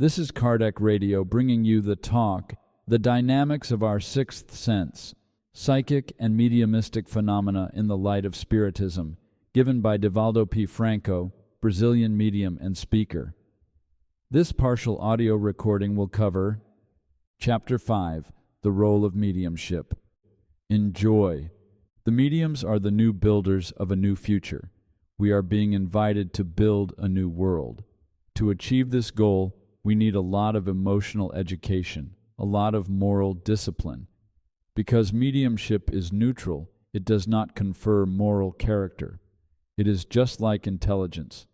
This is Kardec Radio bringing you the talk, the dynamics of our sixth sense, psychic and mediumistic phenomena in the light of Spiritism, given by Divaldo P. Franco, Brazilian medium and speaker. This partial audio recording will cover Chapter 5, The Role of Mediumship. Enjoy. The mediums are the new builders of a new future. We are being invited to build a new world. To achieve this goal, we need a lot of emotional education, a lot of moral discipline. Because mediumship is neutral, it does not confer moral character. It is just like intelligence.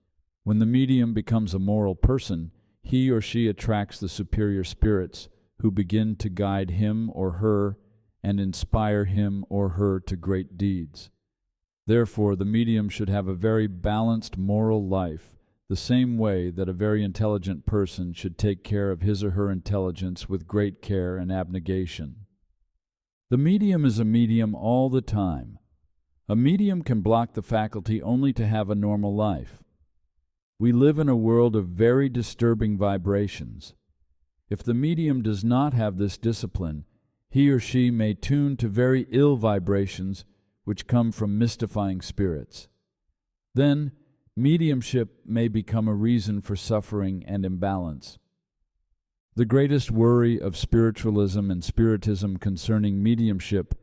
When the medium becomes a moral person, he or she attracts the superior spirits who begin to guide him or her and inspire him or her to great deeds. Therefore, the medium should have a very balanced moral life, the same way that a very intelligent person should take care of his or her intelligence with great care and abnegation. The medium is a medium all the time. A medium can block the faculty only to have a normal life. We live in a world of very disturbing vibrations. If the medium does not have this discipline, he or she may tune to very ill vibrations which come from mystifying spirits. Then, mediumship may become a reason for suffering and imbalance. The greatest worry of spiritualism and Spiritism concerning mediumship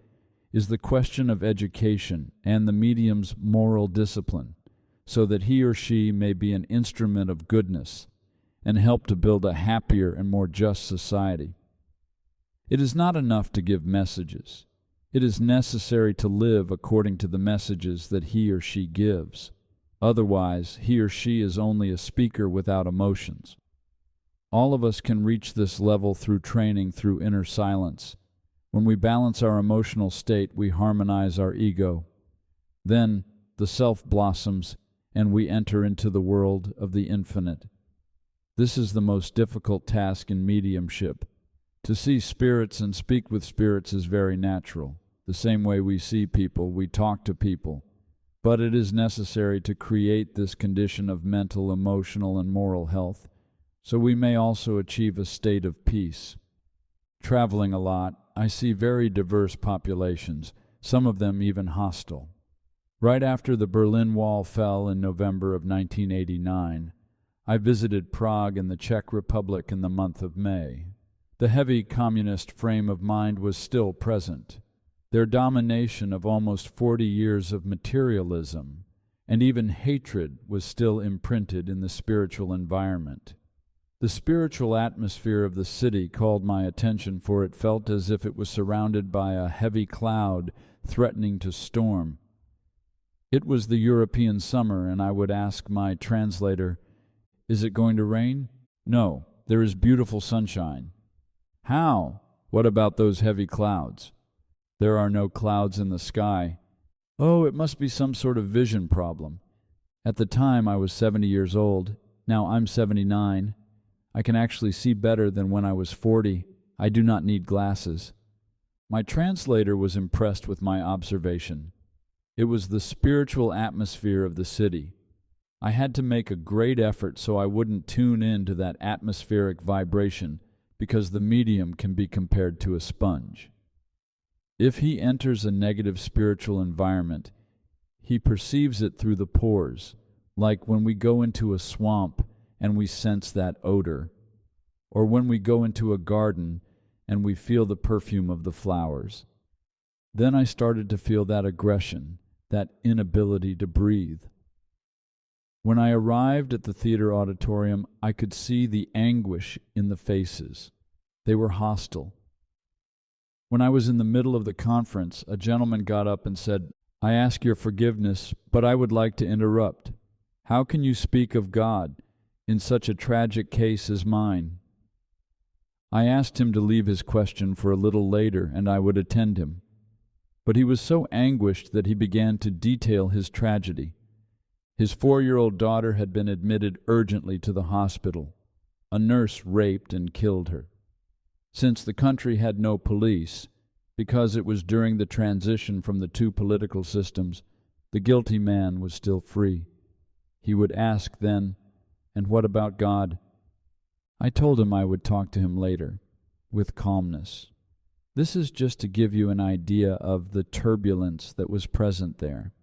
is the question of education and the medium's moral discipline, so that he or she may be an instrument of goodness and help to build a happier and more just society. It is not enough to give messages. It is necessary to live according to the messages that he or she gives. Otherwise, he or she is only a speaker without emotions. All of us can reach this level through training through inner silence. When we balance our emotional state, we harmonize our ego. Then the self blossoms, and we enter into the world of the infinite. This is the most difficult task in mediumship. To see spirits and speak with spirits is very natural. The same way we see people, we talk to people. But it is necessary to create this condition of mental, emotional, and moral health, so we may also achieve a state of peace. Traveling a lot, I see very diverse populations, some of them even hostile. Right after the Berlin Wall fell in November of 1989, I visited Prague and the Czech Republic in the month of May. The heavy communist frame of mind was still present. Their domination of almost 40 years of materialism and even hatred was still imprinted in the spiritual environment. The spiritual atmosphere of the city called my attention, for it felt as if it was surrounded by a heavy cloud threatening to storm. It was the European summer, and I would ask my translator, "Is it going to rain?" "No, there is beautiful sunshine." "How? What about those heavy clouds?" "There are no clouds in the sky." "Oh, it must be some sort of vision problem." At the time I was 70 years old. Now I'm 79. I can actually see better than when I was 40. I do not need glasses. My translator was impressed with my observation. It was the spiritual atmosphere of the city. I had to make a great effort so I wouldn't tune in to that atmospheric vibration, because the medium can be compared to a sponge. If he enters a negative spiritual environment, he perceives it through the pores, like when we go into a swamp and we sense that odor, or when we go into a garden and we feel the perfume of the flowers. Then I started to feel that aggression, that inability to breathe. When I arrived at the theater auditorium, I could see the anguish in the faces. They were hostile. When I was in the middle of the conference, a gentleman got up and said, "I ask your forgiveness, but I would like to interrupt. How can you speak of God in such a tragic case as mine?" I asked him to leave his question for a little later, and I would attend him. But he was so anguished that he began to detail his tragedy. His 4-year-old daughter had been admitted urgently to the hospital. A nurse raped and killed her. Since the country had no police, because it was during the transition from the two political systems, the guilty man was still free. He would ask then, "And what about God?" I told him I would talk to him later, with calmness. This is just to give you an idea of the turbulence that was present there.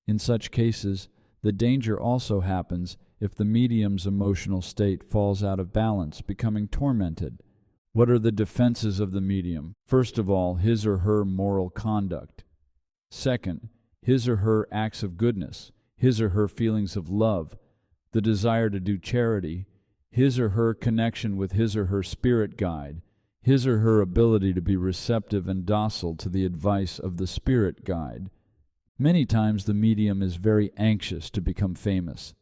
In such cases, the danger also happens if the medium's emotional state falls out of balance, becoming tormented. What are the defenses of the medium? First of all, his or her moral conduct. Second, his or her acts of goodness, his or her feelings of love, the desire to do charity, his or her connection with his or her spirit guide, his or her ability to be receptive and docile to the advice of the spirit guide. Many times the medium is very anxious to become famous.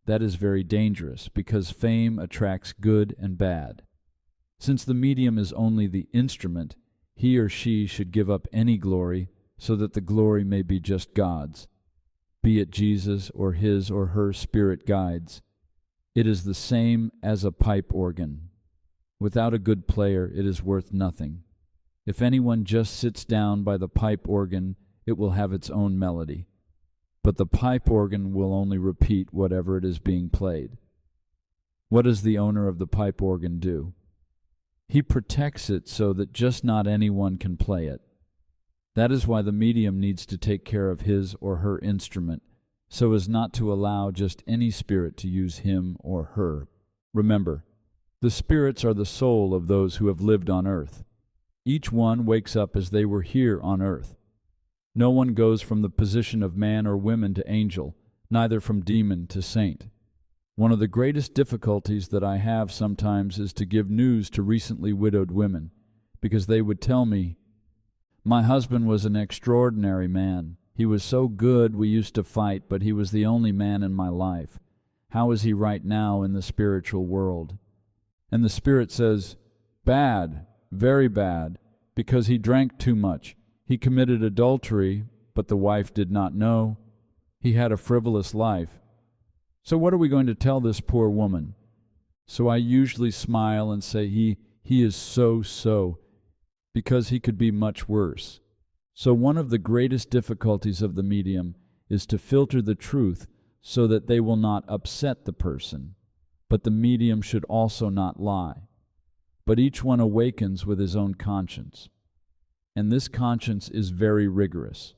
That is very dangerous because fame attracts good and bad. Since the medium is only the instrument, he or she should give up any glory so that the glory may be just God's, be it Jesus or his or her spirit guides. It is the same as a pipe organ. Without a good player, it is worth nothing. If anyone just sits down by the pipe organ, it will have its own melody. But the pipe organ will only repeat whatever it is being played. What does the owner of the pipe organ do? He protects it so that just not anyone can play it. That is why the medium needs to take care of his or her instrument, so as not to allow just any spirit to use him or her. Remember, the spirits are the soul of those who have lived on earth. Each one wakes up as they were here on earth. No one goes from the position of man or woman to angel, neither from demon to saint. One of the greatest difficulties that I have sometimes is to give news to recently widowed women, because they would tell me, "My husband was an extraordinary man. He was so good we used to fight, but he was the only man in my life. How is he right now in the spiritual world?" And the spirit says, "Bad, very bad, because he drank too much. He committed adultery, but the wife did not know. He had a frivolous life. So what are we going to tell this poor woman?" So I usually smile and say, he is so, because he could be much worse. So one of the greatest difficulties of the medium is to filter the truth so that they will not upset the person. But the medium should also not lie. But each one awakens with his own conscience. And this conscience is very rigorous.